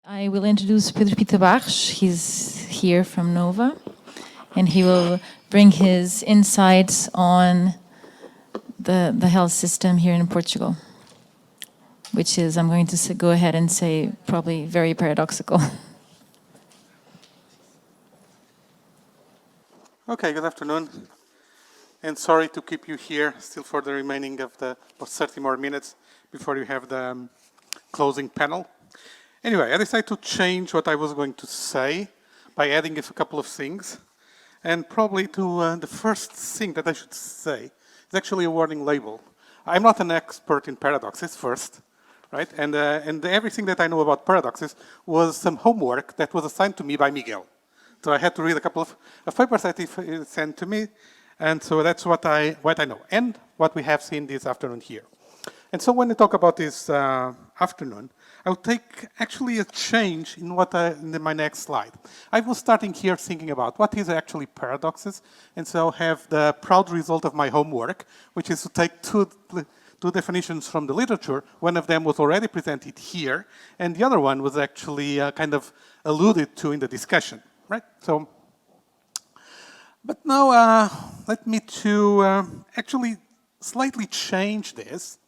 I will introduce Pedro Pita Barros. He's here from Nova, and he will bring his insights on the health system here in Portugal, which is, I'm going to go ahead and say, probably very paradoxical. Okay, good afternoon. And sorry to keep you here still for the remaining of the 30 more minutes before you have the closing panel. Anyway, I decided to change what I was going to say by adding a couple of things. And probably to the first thing that I should say is actually a warning label. I'm not an expert in paradoxes first, right? And everything that I know about paradoxes was some homework that was assigned to me by Miguel. So I had to read a couple of papers that he sent to me, and so that's what I know, and what we have seen this afternoon here. And so when I talk about this afternoon, I'll take actually a change in in my next slide. I was starting here thinking about what is actually paradoxes, and so have the proud result of my homework, which is to take two definitions from the literature. One of them was already presented here, and the other one was actually kind of alluded to in the discussion. Right? So, but now let me actually slightly change this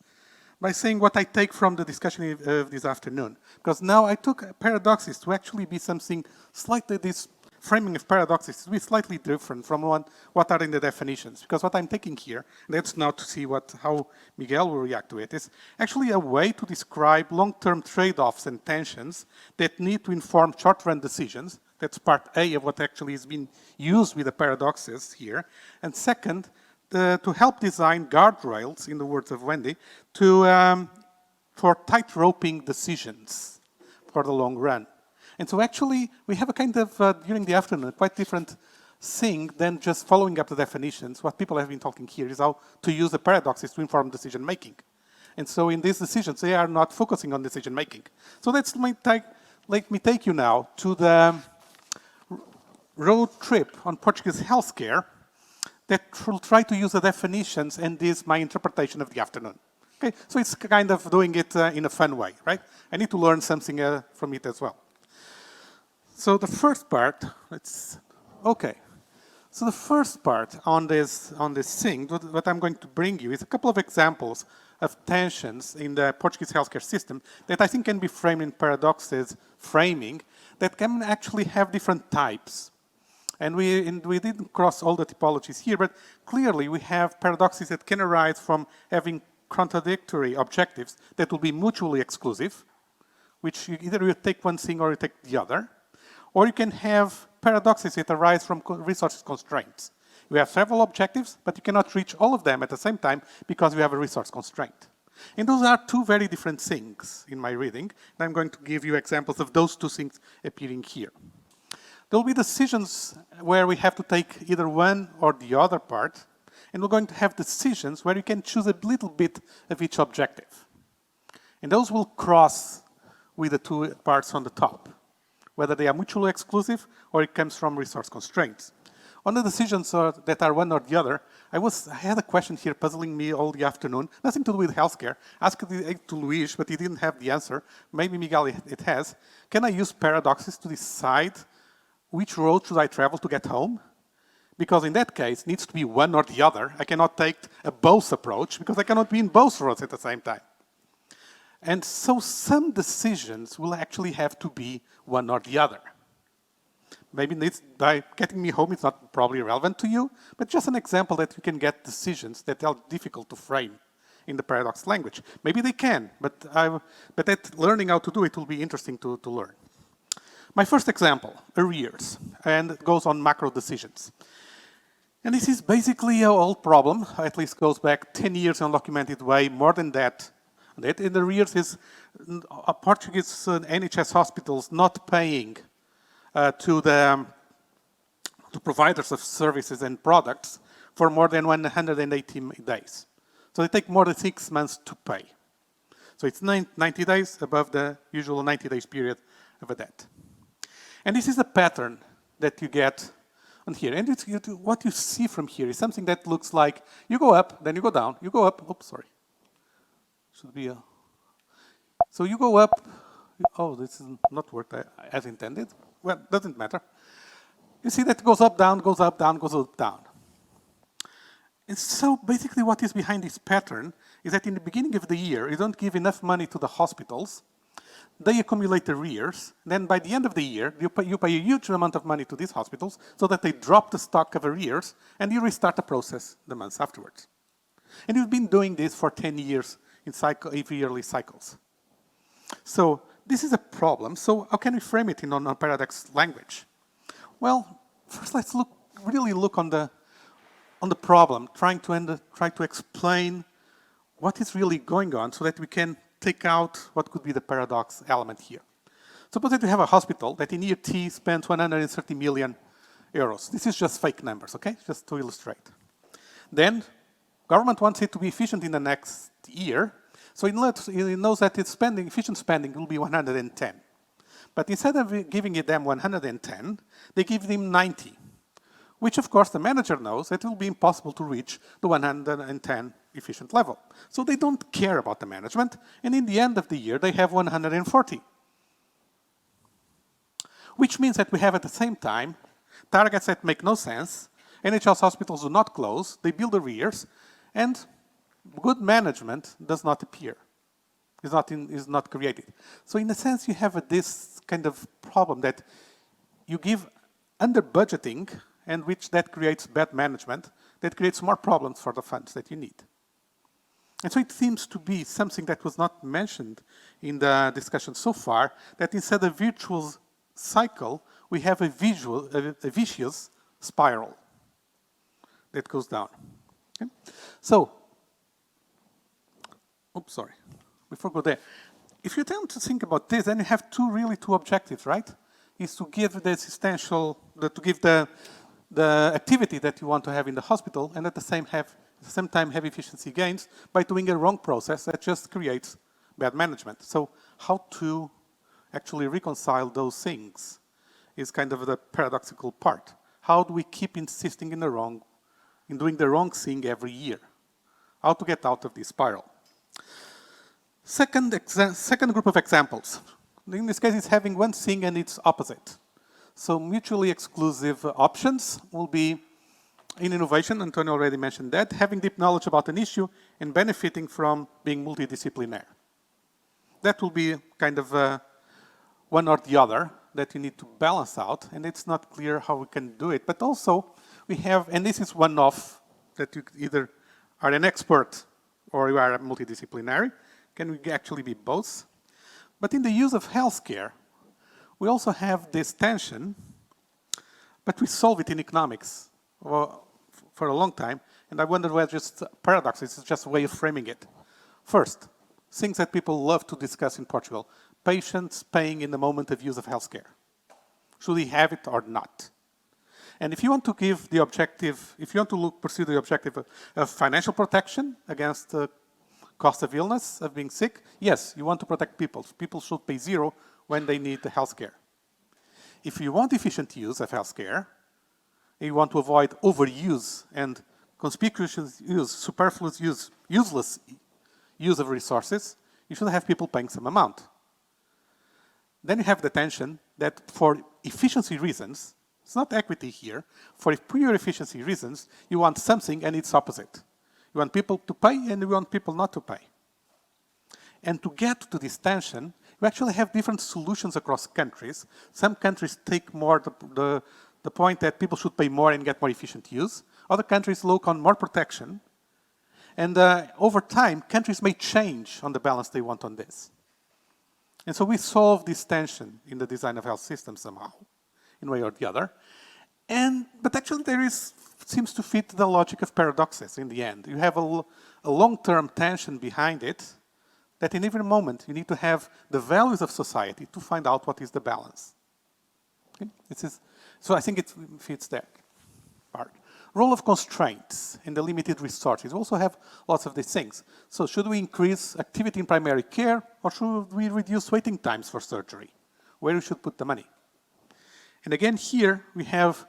by saying what I take from the discussion of this afternoon. Because now I took paradoxes to actually be something slightly, this framing of paradoxes to be slightly different from what are in the definitions. Because what I'm taking here, let's now to see how Miguel will react to it, is actually a way to describe long-term trade-offs and tensions that need to inform short-run decisions. That's part A of what actually is being used with the paradoxes here. And second, to help design guardrails, in the words of Wendy, for tight-roping decisions for the long run. And so actually, we have a kind of, during the afternoon, quite different thing than just following up the definitions. What people have been talking here is how to use the paradoxes to inform decision-making. And so in these decisions, they are not focusing on decision-making. So let me take you now to the road trip on Portuguese healthcare that will try to use the definitions, and this is my interpretation of the afternoon. Okay, so it's kind of doing it in a fun way, right? I need to learn something from it as well. So the first part, So the first part on this thing, what I'm going to bring you is a couple of examples of tensions in the Portuguese healthcare system that I think can be framed in paradoxes framing that can actually have different types. And we didn't cross all the typologies here, but clearly we have paradoxes that can arise from having contradictory objectives that will be mutually exclusive, which either you take one thing or you take the other. Or you can have paradoxes that arise from resource constraints. You have several objectives, but you cannot reach all of them at the same time because you have a resource constraint. And those are two very different things in my reading. And I'm going to give you examples of those two things appearing here. There will be decisions where we have to take either one or the other part, and we're going to have decisions where you can choose a little bit of each objective. And those will cross with the two parts on the top, whether they are mutually exclusive or it comes from resource constraints. On the decisions that are one or the other, I had a question here puzzling me all the afternoon, nothing to do with healthcare. Asked it to Luis, but he didn't have the answer. Maybe Miguel it has. Can I use paradoxes to decide which road should I travel to get home? Because in that case, it needs to be one or the other. I cannot take a both approach because I cannot be in both roads at the same time. And so some decisions will actually have to be one or the other. Maybe by getting me home, it's not probably relevant to you, but just an example that you can get decisions that are difficult to frame in the paradox language. Maybe they can, but that learning how to do it will be interesting to learn. My first example, arrears, and it goes on macro decisions. And this is basically an old problem, at least goes back 10 years in a documented way, more than that. That in arrears is Portuguese NHS hospitals not paying to providers of services and products for more than 180 days. So they take more than 6 months to pay. So it's 90 days above the usual 90 days period of a debt. And this is a pattern that you get on here. And what you see from here is something that looks like you go up, then you go down, you go up, oops, sorry. Should be a... So you go up, Oh, this is not worked as intended. Well, doesn't matter. You see that goes up, down, goes up, down, goes up, down. And so basically what is behind this pattern is that in the beginning of the year, you don't give enough money to the hospitals, they accumulate arrears, then by the end of the year, you pay a huge amount of money to these hospitals so that they drop the stock of arrears, and you restart the process the months afterwards. And you've been doing this for 10 years in yearly cycles. So this is a problem. So how can we frame it in non-paradox language? Well, first let's really look on the problem, try to explain what is really going on so that we can take out what could be the paradox element here. Suppose that we have a hospital that in year T spends 130 million euros. This is just fake numbers, okay? Just to illustrate. Then government wants it to be efficient in the next year, so it knows that its efficient spending will be 110. But instead of giving them 110, they give them 90, which of course the manager knows that it will be impossible to reach the 110 efficient level. So they don't care about the management, and in the end of the year they have 140. Which means that we have at the same time targets that make no sense, NHS hospitals do not close, they build arrears, and good management does not appear, is not created. So in a sense you have this kind of problem that you give under budgeting, and which that creates bad management, that creates more problems for the funds that you need. And so it seems to be something that was not mentioned in the discussion so far, that instead of virtuous cycle, we have a vicious spiral that goes down. Okay? So, oops, sorry, before I go there, if you tend to think about this, then you have two objectives, right? Is to give the the activity that you want to have in the hospital, and at the same time have efficiency gains by doing a wrong process that just creates bad management. So how to actually reconcile those things is kind of the paradoxical part. How do we keep insisting in doing the wrong thing every year? How to get out of this spiral? Second group of examples. In this case, it's having one thing and its opposite. So mutually exclusive options will be in innovation, Antonio already mentioned that, having deep knowledge about an issue and benefiting from being multidisciplinary. That will be kind of one or the other that you need to balance out, and it's not clear how we can do it. But also, we have, and this is one-off, that you either are an expert or you are multidisciplinary. Can we actually be both? But in the use of healthcare, we also have this tension, but we solve it in economics for a long time, and I wonder whether just paradox is just a way of framing it. First, things that people love to discuss in Portugal, patients paying in the moment of use of healthcare. Should he have it or not? And if you want to give the objective, if you want to pursue the objective of financial protection against the cost of illness, of being sick, yes, you want to protect people. People should pay zero when they need the healthcare. If you want efficient use of healthcare, and you want to avoid overuse and conspicuous use, superfluous use, useless use of resources, you should have people paying some amount. Then you have the tension that for efficiency reasons, it's not equity here, for pure efficiency reasons, you want something and it's opposite. You want people to pay and you want people not to pay. And to get to this tension, we actually have different solutions across countries. Some countries take more the point that people should pay more and get more efficient use. Other countries look on more protection. And over time, countries may change on the balance they want on this. And so we solve this tension in the design of health systems somehow, in one way or the other. But actually seems to fit the logic of paradoxes in the end. You have a long-term tension behind it, that in every moment you need to have the values of society to find out what is the balance. Okay? So I think it fits that part. Role of constraints in the limited resources. We also have lots of these things. So should we increase activity in primary care, or should we reduce waiting times for surgery? Where we should put the money? And again, here we have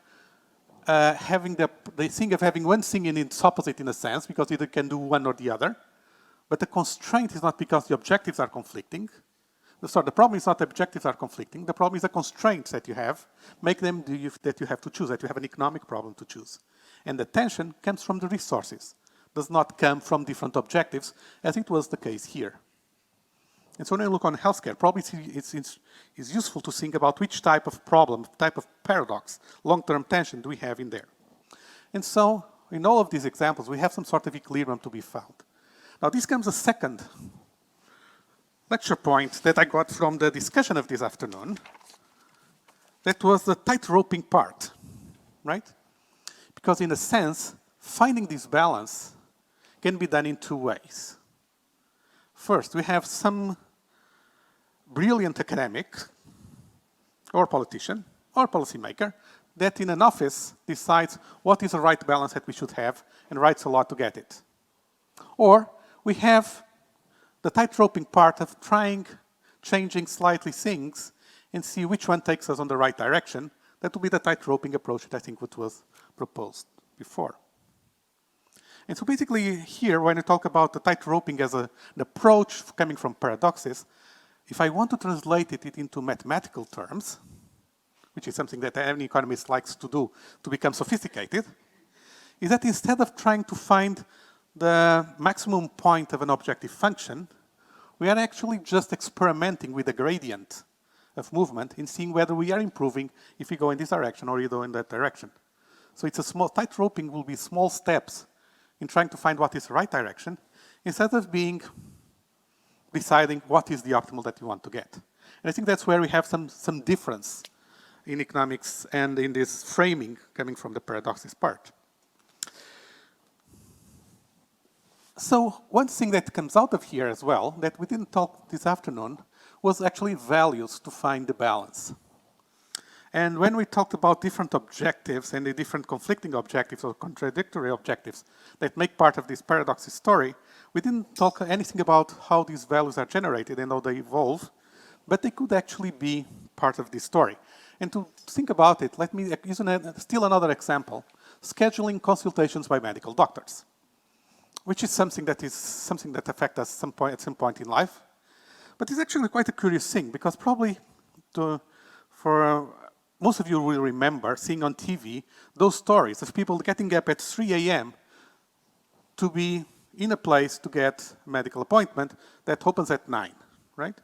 having the thing of having one thing and its opposite in a sense, because either can do one or the other. But the constraint is not because the objectives are conflicting, So the problem is not the objectives are conflicting. The problem is the constraints that you have make them that you have to choose, that you have an economic problem to choose. And the tension comes from the resources, does not come from different objectives, as it was the case here. And so when you look on healthcare, probably it's useful to think about which type of problem, type of paradox, long-term tension do we have in there. And so in all of these examples, we have some sort of equilibrium to be found. Now this comes a second lecture point that I got from the discussion of this afternoon. That was the tight-roping part, right? Because in a sense, finding this balance can be done in two ways. First, we have some brilliant academic, or politician, or policymaker, that in an office decides what is the right balance that we should have and writes a lot to get it. Or we have the tight-roping part of changing slightly things and see which one takes us on the right direction. That will be the tight-roping approach that I think what was proposed before. And so basically here, when I talk about the tight-roping as an approach coming from paradoxes, if I want to translate it into mathematical terms, which is something that any economist likes to do to become sophisticated, is that instead of trying to find the maximum point of an objective function, we are actually just experimenting with the gradient of movement and seeing whether we are improving if we go in this direction or you go in that direction. So it's a small, tight-roping will be small steps in trying to find what is the right direction, instead of deciding what is the optimal that you want to get. And I think that's where we have some difference in economics and in this framing coming from the paradoxes part. So one thing that comes out of here as well, that we didn't talk this afternoon, was actually values to find the balance. And when we talked about different objectives and the different conflicting objectives or contradictory objectives that make part of this paradoxes story, we didn't talk anything about how these values are generated and how they evolve, but they could actually be part of this story. And to think about it, let me use still another example, scheduling consultations by medical doctors, which is something that affects us at some point in life. But it's actually quite a curious thing, because probably most of you will remember seeing on TV those stories of people getting up at 3 a.m. to be in a place to get a medical appointment that opens at 9, right?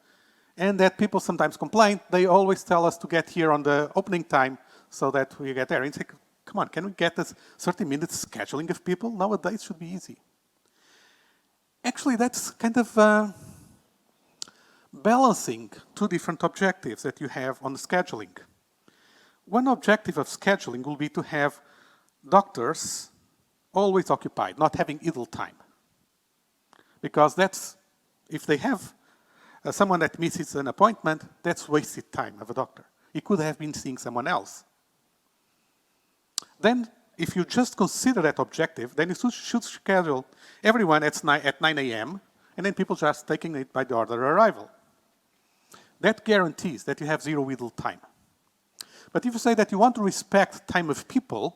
And that people sometimes complain, they always tell us to get here on the opening time so that we get there. And it's like, come on, can we get this 30 minutes scheduling of people? Nowadays it should be easy. Actually, that's kind of balancing two different objectives that you have on the scheduling. One objective of scheduling will be to have doctors always occupied, not having idle time. Because that's, if they have someone that misses an appointment, that's wasted time of a doctor. He could have been seeing someone else. Then, if you just consider that objective, then you should schedule everyone at 9 a.m., and then people just taking it by the order of arrival. That guarantees that you have zero idle time. But if you say that you want to respect time of people,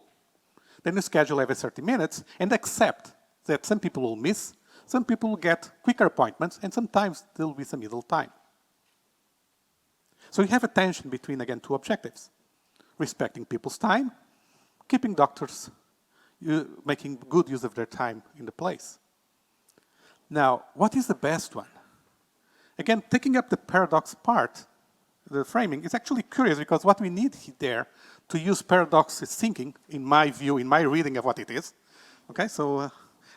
then you schedule every 30 minutes and accept that some people will miss, some people will get quicker appointments, and sometimes there will be some idle time. So you have a tension between, again, two objectives. Respecting people's time, keeping doctors making good use of their time in the place. Now, what is the best one? Again, taking up the paradox part, the framing, is actually curious, because what we need there to use paradox thinking, in my view, in my reading of what it is. Okay, so I'm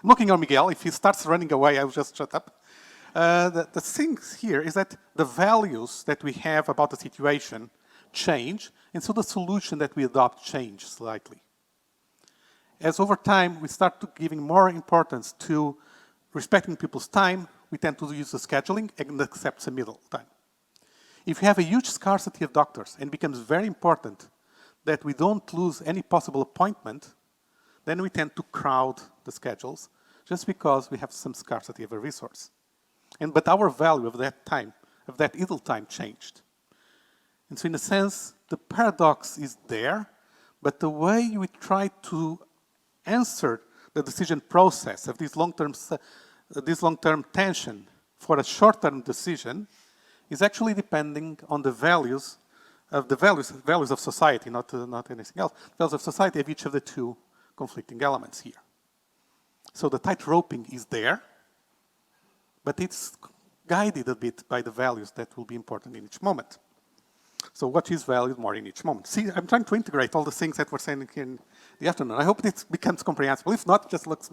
looking at Miguel. If he starts running away, I'll just shut up. The thing here is that the values that we have about the situation change, and so the solution that we adopt change slightly. As over time, we start giving more importance to respecting people's time, we tend to use the scheduling and accept some middle time. If you have a huge scarcity of doctors and it becomes very important that we don't lose any possible appointment, then we tend to crowd the schedules just because we have some scarcity of a resource. But our value of that time, of that idle time, changed. And so in a sense, the paradox is there, but the way we try to answer the decision process of this long-term tension for a short-term decision is actually depending on the values of society, not anything else, values of society of each of the two conflicting elements here. So the tight roping is there, but it's guided a bit by the values that will be important in each moment. So what is valued more in each moment? See, I'm trying to integrate all the things that we're saying here in the afternoon. I hope it becomes comprehensible. If not, just looks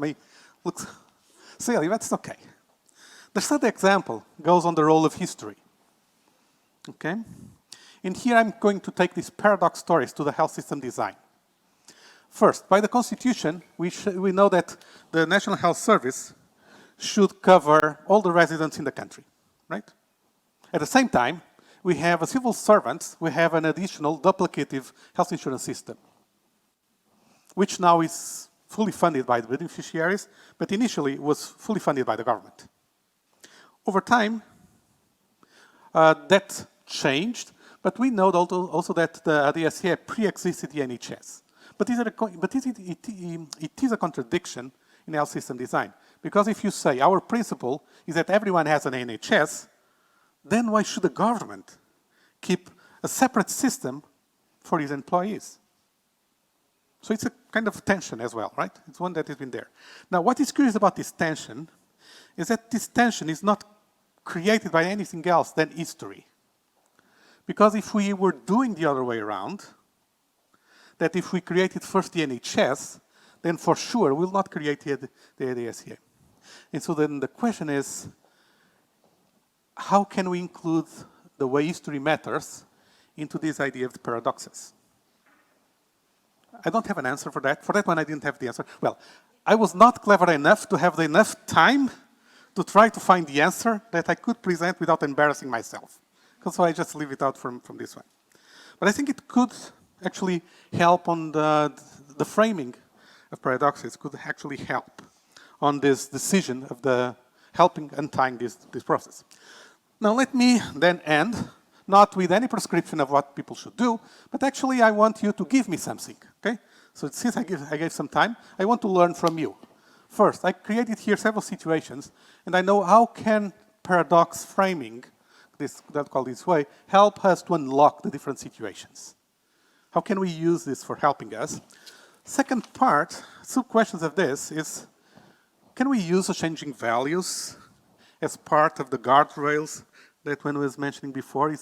silly, that's okay. The third example goes on the role of history. Okay? And here I'm going to take these paradox stories to the health system design. First, by the Constitution, we know that the National Health Service should cover all the residents in the country, right? At the same time, we have a civil servant, we have an additional duplicative health insurance system, which now is fully funded by the beneficiaries, but initially was fully funded by the government. Over time, that changed, but we know also that the SBE pre-existed the NHS. But it is a contradiction in health system design. Because if you say our principle is that everyone has an NHS, then why should the government keep a separate system for its employees? So it's a kind of tension as well, right? It's one that has been there. Now, what is curious about this tension is that this tension is not created by anything else than history. Because if we were doing the other way around, that if we created first the NHS, then for sure we'll not create the SBE. And so then the question is, how can we include the way history matters into this idea of the paradoxes? I don't have an answer for that. For that one, I didn't have the answer. Well, I was not clever enough to have enough time to try to find the answer that I could present without embarrassing myself. So I just leave it out from this one. But I think it could actually help on the framing of paradoxes, could actually help on this decision of the helping untying this process. Now let me then end, not with any prescription of what people should do, but actually I want you to give me something, okay? So since I gave some time, I want to learn from you. First, I created here several situations, and I know how can paradox framing, that's called this way, help us to unlock the different situations. How can we use this for helping us? Second part, sub-questions of this is, can we use the changing values as part of the guardrails that one was mentioning before?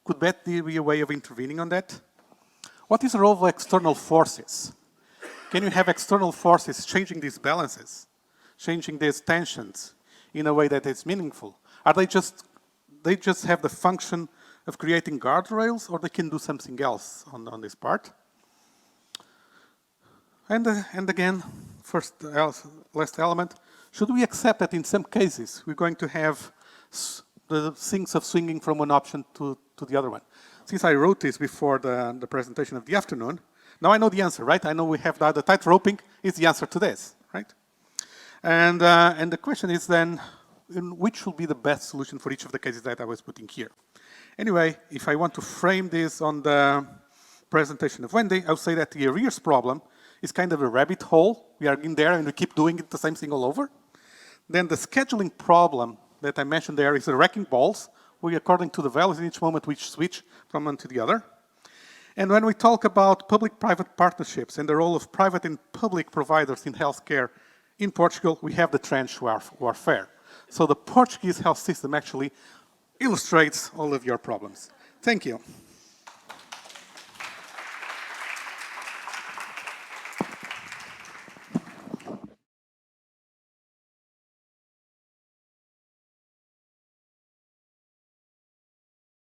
Could that be a way of intervening on that? What is the role of external forces? Can you have external forces changing these balances, changing these tensions in a way that is meaningful? Are they just have the function of creating guardrails, or they can do something else on this part? And again, last element, should we accept that in some cases we're going to have the things of swinging from one option to the other one? Since I wrote this before the presentation of the afternoon, now I know the answer, right? I know we have the tight roping is the answer to this, right? And the question is then, which will be the best solution for each of the cases that I was putting here? Anyway, if I want to frame this on the presentation of Wendy, I would say that the arrears problem is kind of a rabbit hole. We are in there and we keep doing it the same thing all over. Then the scheduling problem that I mentioned there is the wrecking balls. We, according to the values in each moment, we switch from one to the other. And when we talk about public-private partnerships and the role of private and public providers in healthcare in Portugal, we have the trench warfare. So the Portuguese health system actually illustrates all of your problems. Thank you.